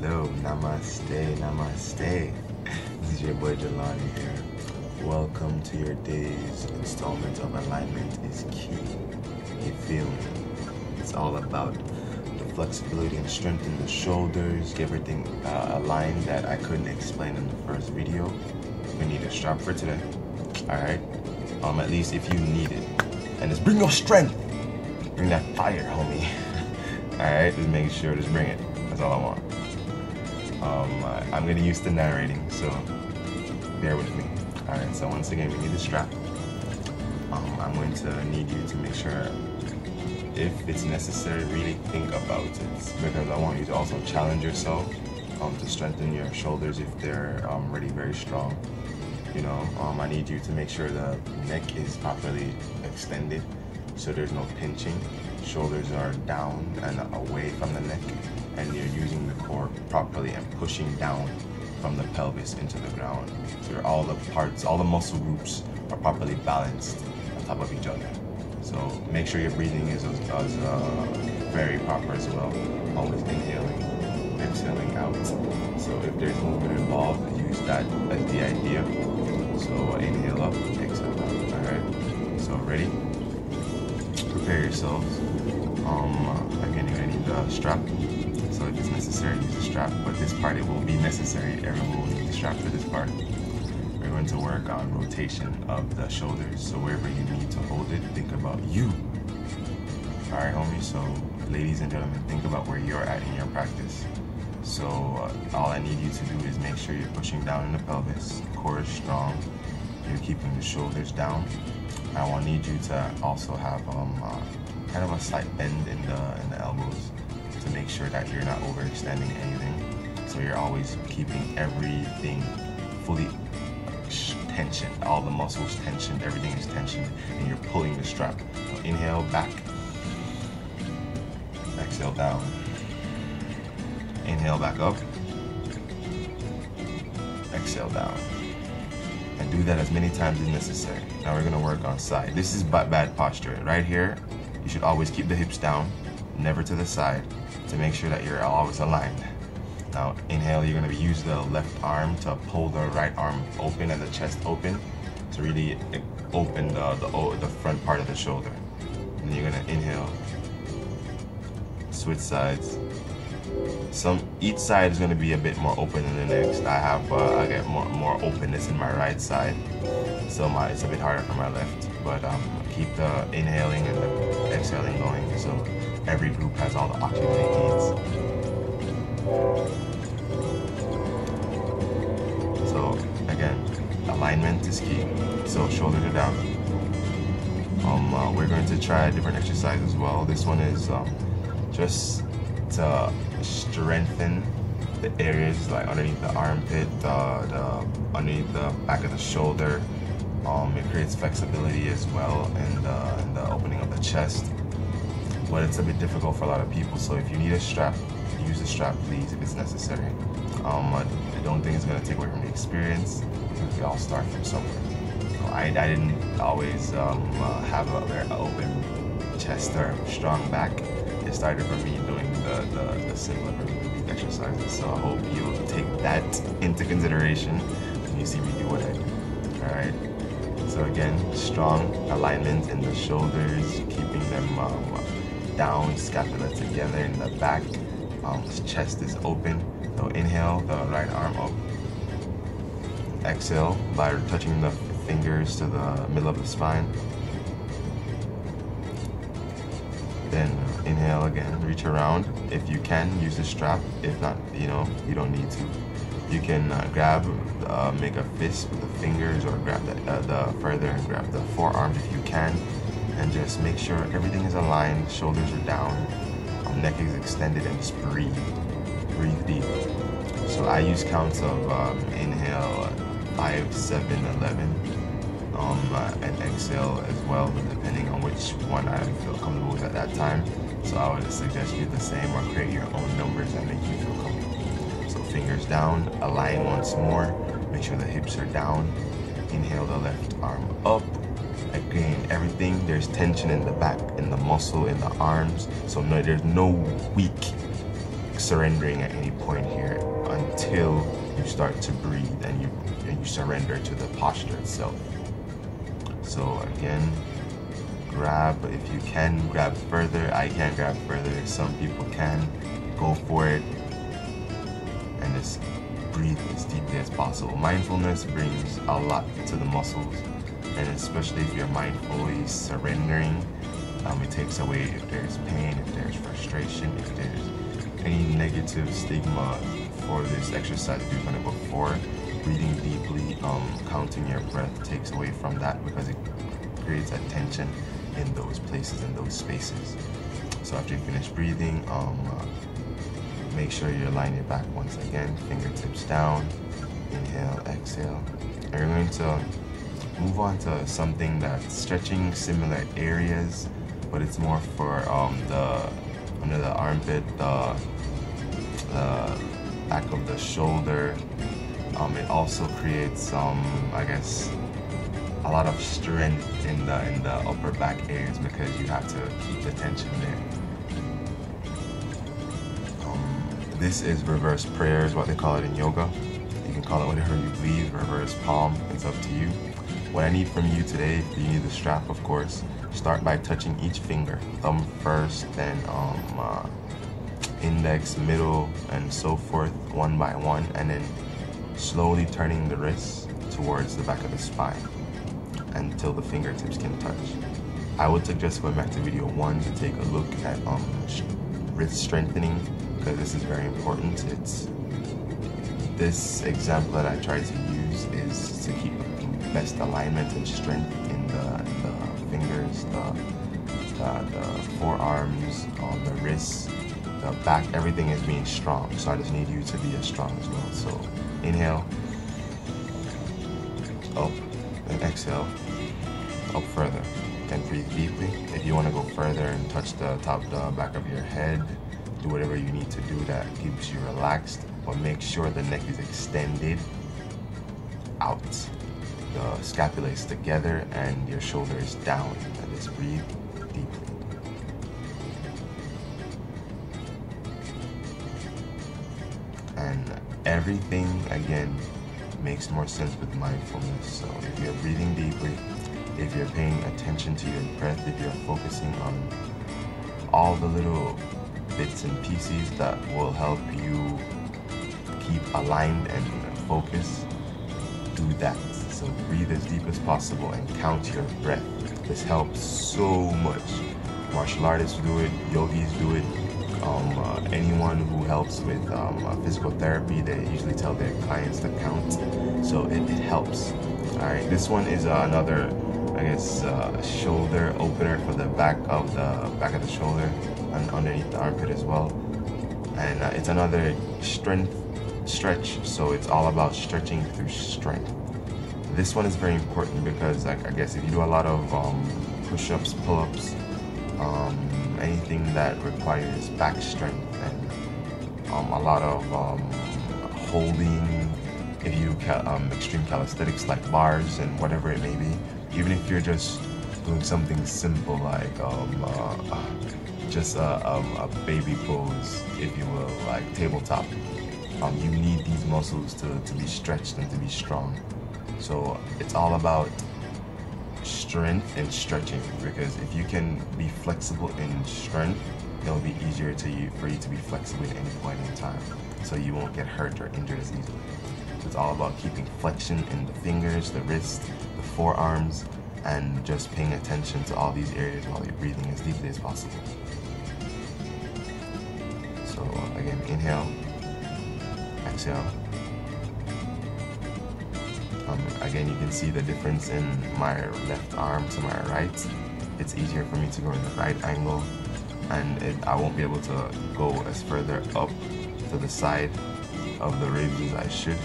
Hello, namaste, namaste. This is your boy Jelani here. Welcome to your day's installment of Alignment is Key. You feel me? It's all about the flexibility and strength in the shoulders, get everything aligned that I couldn't explain in the first video. We need a strap for today. Alright? At least if you need it. And just bring your strength. Bring that fire, homie. Alright, just make sure, just bring it. That's all I want. I'm getting used to narrating, so bear with me. Alright, so once again, we need a strap. I'm going to need you to make sure, if it's necessary, really think about it, because I want you to also challenge yourself to strengthen your shoulders if they're already very strong. You know, I need you to make sure the neck is properly extended, so there's no pinching. Shoulders are down and away from the neck, and you're using the core properly and pushing down from the pelvis into the ground. So all the parts, all the muscle groups are properly balanced on top of each other. So make sure your breathing is very proper as well. Always inhaling, exhaling out. So if there's movement involved, use that as the idea. So inhale up, exhale down. Alright, so ready? Prepare yourselves. Again, you're gonna need the strap. So if it's necessary, use the strap. But this part, it will be necessary. Everyone will need the strap for this part. We're going to work on rotation of the shoulders. So wherever you need to hold it, think about you. Alright, homie. So ladies and gentlemen, think about where you're at in your practice. So all I need you to do is make sure you're pushing down in the pelvis. Core is strong. You're keeping the shoulders down. I will need you to also have kind of a slight bend in the elbows to make sure that you're not overextending anything. So you're always keeping everything fully tensioned, all the muscles tensioned, everything is tensioned, and you're pulling the strap. So inhale back, exhale down, inhale back up, exhale down. And do that as many times as necessary. Now we're gonna work on side. This is bad posture. Right here, you should always keep the hips down, never to the side, to make sure that you're always aligned. Now inhale, you're gonna use the left arm to pull the right arm open and the chest open to really open the front part of the shoulder. And then you're gonna inhale, switch sides. Each side is going to be a bit more open than the next. I get more openness in my right side, so it's a bit harder for my left. But keep the inhaling and the exhaling going, so every group has all the oxygen it needs. So again, alignment is key. So shoulders are down. We're going to try a different exercise as well. This one is just to strengthen the areas like underneath the armpit, underneath the back of the shoulder. It creates flexibility as well, and the opening of the chest. But it's a bit difficult for a lot of people, so if you need a strap, use the strap, please, if it's necessary. I don't think it's going to take away from the experience, because we all start from somewhere. I didn't always have a very open chest or strong back. It started from me doing the simpler exercises, so I hope you'll take that into consideration when you see me do what I do. Alright, so again, strong alignment in the shoulders, keeping them down, scapula together in the back. Chest is open. So inhale, the right arm up. Exhale by touching the fingers to the middle of the spine. Then inhale again, reach around. If you can, use the strap. If not, you don't need to. You can grab, make a fist with the fingers, or grab the further and grab the forearms if you can, and just make sure everything is aligned, shoulders are down, neck is extended, and just breathe. Breathe deep. So I use counts of inhale 5, 7, 11. And exhale as well, depending on which one I feel comfortable with at that time. So I would suggest you do the same, or create your own numbers that make you feel comfortable. So fingers down, align once more, make sure the hips are down. Inhale the left arm up. Again, everything, there's tension in the back, in the muscle, in the arms. So there's no weak surrendering at any point here until you start to breathe and you surrender to the posture itself. So again, grab, if you can grab further. I can't grab further. Some people can. Go for it and just breathe as deeply as possible. Mindfulness brings a lot to the muscles, and especially if you're mindfully surrendering, it takes away if there's pain, if there's frustration, if there's any negative stigma for this exercise we've done it before. Breathing deeply, counting your breath takes away from that because it creates a tension in those places, in those spaces. So after you finish breathing, make sure you align your back once again, fingertips down, inhale, exhale. And you're going to move on to something that's stretching similar areas, but it's more for the under the armpit, the back of the shoulder. It also creates I guess a lot of strength in the upper back areas because you have to keep the tension there. This is reverse prayer, is what they call it in yoga. You can call it whatever you please, reverse palm, it's up to you. What I need from you today, you need the strap of course. Start by touching each finger, thumb first, then index, middle, and so forth, one by one, and then slowly turning the wrists towards the back of the spine until the fingertips can touch. I would suggest going back to video 1 to take a look at wrist strengthening, because this is very important. It's this example that I try to use is to keep the best alignment and strength in the fingers, the forearms, the wrists, the back. Everything is being strong. So I just need you to be as strong as well. So inhale, up, and exhale, up further. Then breathe deeply. If you want to go further and touch the back of your head, do whatever you need to do that keeps you relaxed, but make sure the neck is extended out. The scapula is together and your shoulder is down. And just breathe deeply. And everything, again, makes more sense with mindfulness. So if you're breathing deeply, if you're paying attention to your breath, if you're focusing on all the little bits and pieces that will help you keep aligned and focused, do that. So breathe as deep as possible and count your breath. This helps so much. Martial artists do it, yogis do it. Anyone who helps with physical therapy, they usually tell their clients to count. So it helps. All right, this one is another, I guess, shoulder opener for the back of the shoulder and underneath the armpit as well. And it's another strength stretch. So it's all about stretching through strength. This one is very important because I guess if you do a lot of push-ups, pull-ups, anything that requires back strength and a lot of holding, if you do extreme calisthenics like bars and whatever it may be, even if you're just doing something simple like just a baby pose, if you will, like tabletop, you need these muscles to be stretched and to be strong. So it's all about strength and stretching, because if you can be flexible in strength, it'll be easier for you to be flexible at any point in time, so you won't get hurt or injured as easily. So it's all about keeping flexion in the fingers, the wrists, the forearms, and just paying attention to all these areas while you're breathing as deeply as possible. So again, inhale, exhale. Again, you can see the difference in my left arm to my right. It's easier for me to go in the right angle, and I won't be able to go as further up to the side of the ribs as I should.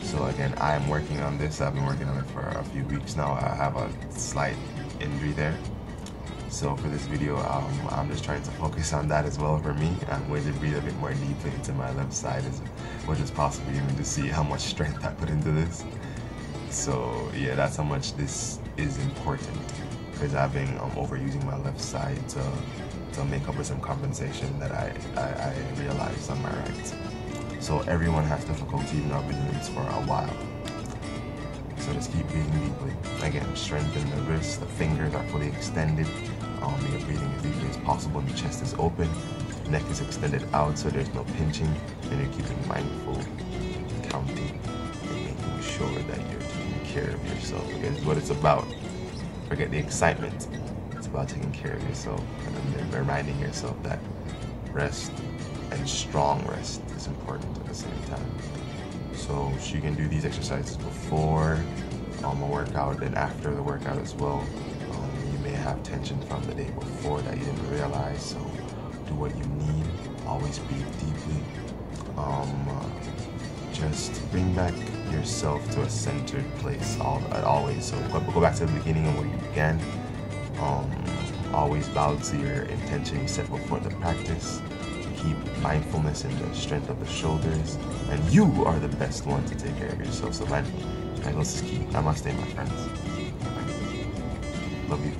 So again, I am working on this. I've been working on it for a few weeks now. I have a slight injury there. So for this video, I'm just trying to focus on that as well for me. I'm going to breathe a bit more deeply into my left side as much as possible, even to see how much strength I put into this. So yeah, that's how much this is important, because I've been overusing my left side to to make up with some compensation that I realized on my right. So everyone has difficulty, even though I've been doing this for a while. So just keep breathing deeply. Again, strengthen the wrists, the fingers are fully extended. You're breathing as deeply as possible, and the chest is open. Neck is extended out, so there's no pinching, and you're keeping mindful, counting, and making sure that you're taking care of yourself. Because it's what it's about. Forget the excitement. It's about taking care of yourself, and then reminding yourself that rest and strong rest is important at the same time. So you can do these exercises before a workout and after the workout as well. You may have tension from the day before that you didn't realize, so do what you need. Always breathe deeply. Just bring back yourself to a centered place always. So go back to the beginning of where you began. Always bow to your intention you set before the practice. Keep mindfulness in the strength of the shoulders, and you are the best one to take care of yourself. So man, this is key. Namaste, my friends. Love you.